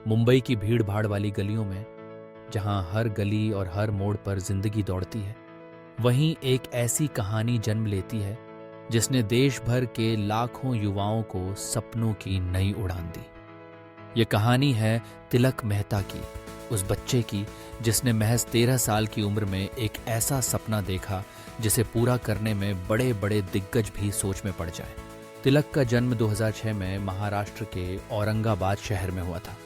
मुंबई की भीड़ भाड़ वाली गलियों में, जहां हर गली और हर मोड़ पर जिंदगी दौड़ती है, वहीं एक ऐसी कहानी जन्म लेती है जिसने देश भर के लाखों युवाओं को सपनों की नई उड़ान दी। ये कहानी है तिलक मेहता की, उस बच्चे की जिसने महज 13 साल की उम्र में एक ऐसा सपना देखा जिसे पूरा करने में बड़े बड़े दिग्गज भी सोच में पड़ जाए। तिलक का जन्म 2006 में महाराष्ट्र के औरंगाबाद शहर में हुआ था।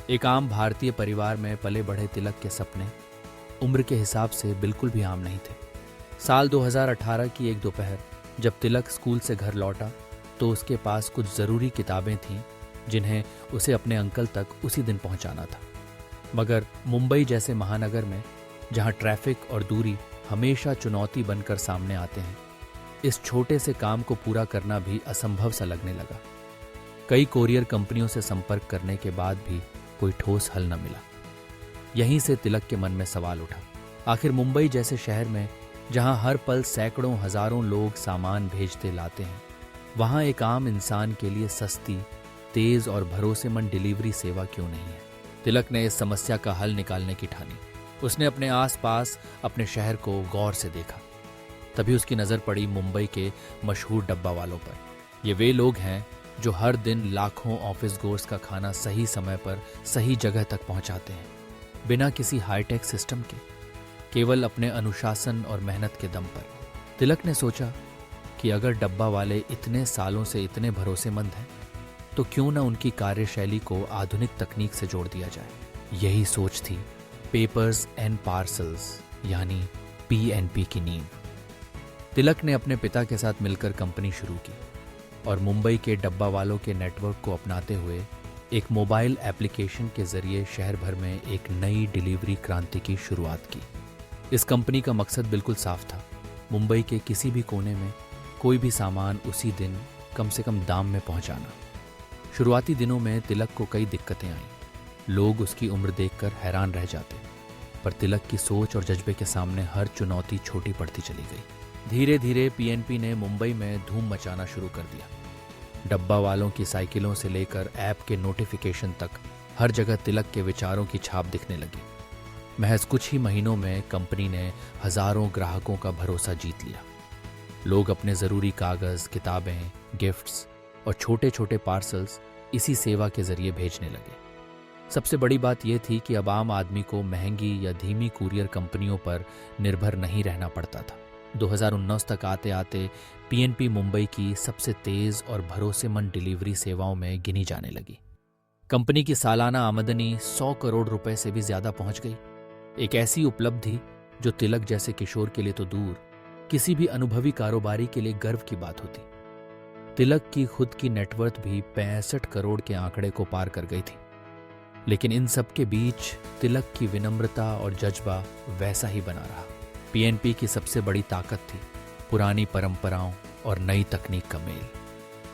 एक आम भारतीय परिवार में पले बढ़े तिलक के सपने उम्र के हिसाब से बिल्कुल भी आम नहीं थे। साल 2018 की एक दोपहर जब तिलक स्कूल से घर लौटा तो उसके पास कुछ ज़रूरी किताबें थीं जिन्हें उसे अपने अंकल तक उसी दिन पहुंचाना था। मगर मुंबई जैसे महानगर में, जहां ट्रैफिक और दूरी हमेशा चुनौती बनकर सामने आते हैं, इस छोटे से काम को पूरा करना भी असंभव सा लगने लगा। कई कोरियर कंपनियों से संपर्क करने के बाद भी कोई ठोस हल न मिला। यहीं से तिलक के मन में सवाल उठा, आखिर मुंबई जैसे शहर में, जहां हर पल सैकड़ों हजारों लोग सामान भेजते लाते हैं, वहां एक आम इंसान के लिए सस्ती, तेज और भरोसेमंद डिलीवरी सेवा क्यों नहीं है? तिलक ने इस समस्या का हल निकालने की ठानी। उसने अपने आसपास अपने शहर को गौर से देखा। तभी उसकी नजर पड़ी मुंबई के मशहूर डब्बा वालों पर। ये वे लोग हैं जो हर दिन लाखों ऑफिस गोर्स का खाना सही समय पर सही जगह तक पहुंचाते हैं, बिना किसी हाईटेक सिस्टम के, केवल अपने अनुशासन और मेहनत के दम पर। तिलक ने सोचा कि अगर डब्बा वाले इतने सालों से इतने भरोसेमंद हैं, तो क्यों न उनकी कार्यशैली को आधुनिक तकनीक से जोड़ दिया जाए। यही सोच थी पेपर्स एंड पार्सल्स यानी पीएनपी की नींव। तिलक ने अपने पिता के साथ मिलकर कंपनी शुरू की और मुंबई के डब्बा वालों के नेटवर्क को अपनाते हुए एक मोबाइल एप्लीकेशन के जरिए शहर भर में एक नई डिलीवरी क्रांति की शुरुआत की। इस कंपनी का मकसद बिल्कुल साफ था, मुंबई के किसी भी कोने में कोई भी सामान उसी दिन कम से कम दाम में पहुंचाना। शुरुआती दिनों में तिलक को कई दिक्कतें आईं। लोग उसकी उम्र देखकर हैरान रह जाते, पर तिलक की सोच और जज्बे के सामने हर चुनौती छोटी पड़ती चली गई। धीरे धीरे पीएनपी ने मुंबई में धूम मचाना शुरू कर दिया। डब्बा वालों की साइकिलों से लेकर ऐप के नोटिफिकेशन तक हर जगह तिलक के विचारों की छाप दिखने लगी। महज कुछ ही महीनों में कंपनी ने हजारों ग्राहकों का भरोसा जीत लिया। लोग अपने ज़रूरी कागज़, किताबें, गिफ्ट्स और छोटे छोटे पार्सल्स इसी सेवा के जरिए भेजने लगे। सबसे बड़ी बात यह थी कि अब आम आदमी को महंगी या धीमी कुरियर कंपनियों पर निर्भर नहीं रहना पड़ता था। 2019 तक आते आते पीएनपी मुंबई की सबसे तेज और भरोसेमंद डिलीवरी सेवाओं में गिनी जाने लगी। कंपनी की सालाना आमदनी 100 करोड़ रुपए से भी ज्यादा पहुंच गई। एक ऐसी उपलब्धि जो तिलक जैसे किशोर के लिए तो दूर, किसी भी अनुभवी कारोबारी के लिए गर्व की बात होती। तिलक की खुद की नेटवर्थ भी 65 करोड़ के आंकड़े को पार कर गई थी। लेकिन इन सब के बीच तिलक की विनम्रता और जज्बा वैसा ही बना रहा। पीएनपी की सबसे बड़ी ताकत थी पुरानी परंपराओं और नई तकनीक का मेल।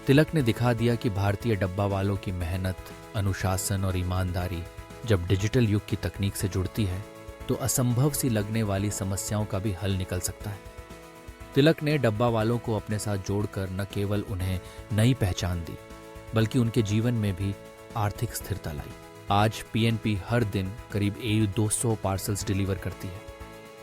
तिलक ने दिखा दिया कि भारतीय डब्बा वालों की मेहनत, अनुशासन और ईमानदारी जब डिजिटल युग की तकनीक से जुड़ती है तो असंभव सी लगने वाली समस्याओं का भी हल निकल सकता है। तिलक ने डब्बा वालों को अपने साथ जोड़कर न केवल उन्हें नई पहचान दी, बल्कि उनके जीवन में भी आर्थिक स्थिरता लाई। आज पीएनपी हर दिन करीब 200 पार्सल्स डिलीवर करती है।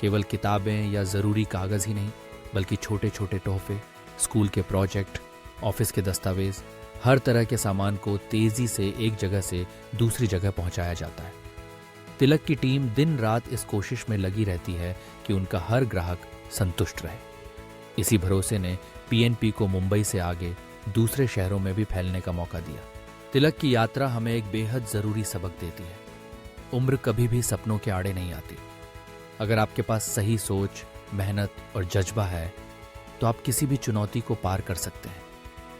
केवल किताबें या ज़रूरी कागज़ ही नहीं, बल्कि छोटे छोटे तोहफे, स्कूल के प्रोजेक्ट, ऑफिस के दस्तावेज, हर तरह के सामान को तेज़ी से एक जगह से दूसरी जगह पहुंचाया जाता है। तिलक की टीम दिन रात इस कोशिश में लगी रहती है कि उनका हर ग्राहक संतुष्ट रहे। इसी भरोसे ने पीएनपी को मुंबई से आगे दूसरे शहरों में भी फैलने का मौका दिया। तिलक की यात्रा हमें एक बेहद ज़रूरी सबक देती है। उम्र कभी भी सपनों के आड़े नहीं आती। अगर आपके पास सही सोच, मेहनत और जज्बा है तो आप किसी भी चुनौती को पार कर सकते हैं।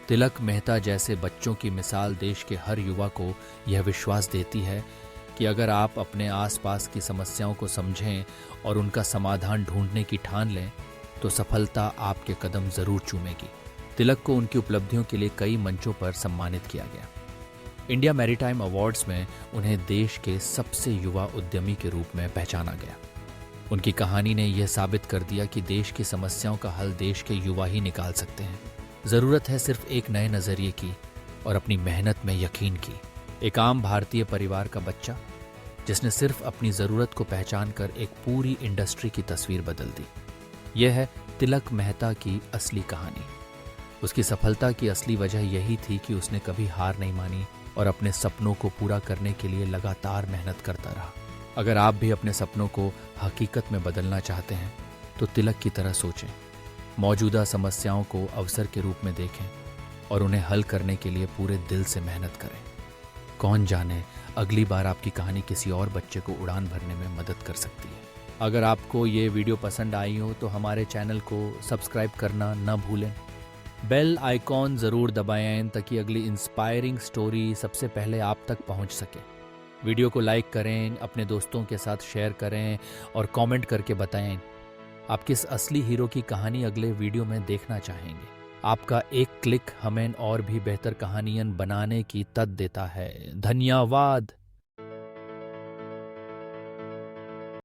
तिलक मेहता जैसे बच्चों की मिसाल देश के हर युवा को यह विश्वास देती है कि अगर आप अपने आसपास की समस्याओं को समझें और उनका समाधान ढूंढने की ठान लें तो सफलता आपके कदम जरूर चूमेगी। तिलक को उनकी उपलब्धियों के लिए कई मंचों पर सम्मानित किया गया। इंडिया मैरीटाइम अवार्ड्स में उन्हें देश के सबसे युवा उद्यमी के रूप में पहचाना गया। उनकी कहानी ने यह साबित कर दिया कि देश की समस्याओं का हल देश के युवा ही निकाल सकते हैं। ज़रूरत है सिर्फ एक नए नज़रिए की और अपनी मेहनत में यकीन की। एक आम भारतीय परिवार का बच्चा जिसने सिर्फ अपनी ज़रूरत को पहचान कर एक पूरी इंडस्ट्री की तस्वीर बदल दी। यह है तिलक मेहता की असली कहानी। उसकी सफलता की असली वजह यही थी कि उसने कभी हार नहीं मानी और अपने सपनों को पूरा करने के लिए लगातार मेहनत करता रहा। अगर आप भी अपने सपनों को हकीकत में बदलना चाहते हैं तो तिलक की तरह सोचें, मौजूदा समस्याओं को अवसर के रूप में देखें और उन्हें हल करने के लिए पूरे दिल से मेहनत करें। कौन जाने अगली बार आपकी कहानी किसी और बच्चे को उड़ान भरने में मदद कर सकती है। अगर आपको ये वीडियो पसंद आई हो तो हमारे चैनल को सब्सक्राइब करना न भूलें। बेल आइकॉन ज़रूर दबाएं ताकि अगली इंस्पायरिंग स्टोरी सबसे पहले आप तक पहुंच सके। वीडियो को लाइक करें, अपने दोस्तों के साथ शेयर करें और कमेंट करके बताएं आप किस असली हीरो की कहानी अगले वीडियो में देखना चाहेंगे। आपका एक क्लिक हमें और भी बेहतर कहानियां बनाने की तद देता है। धन्यवाद।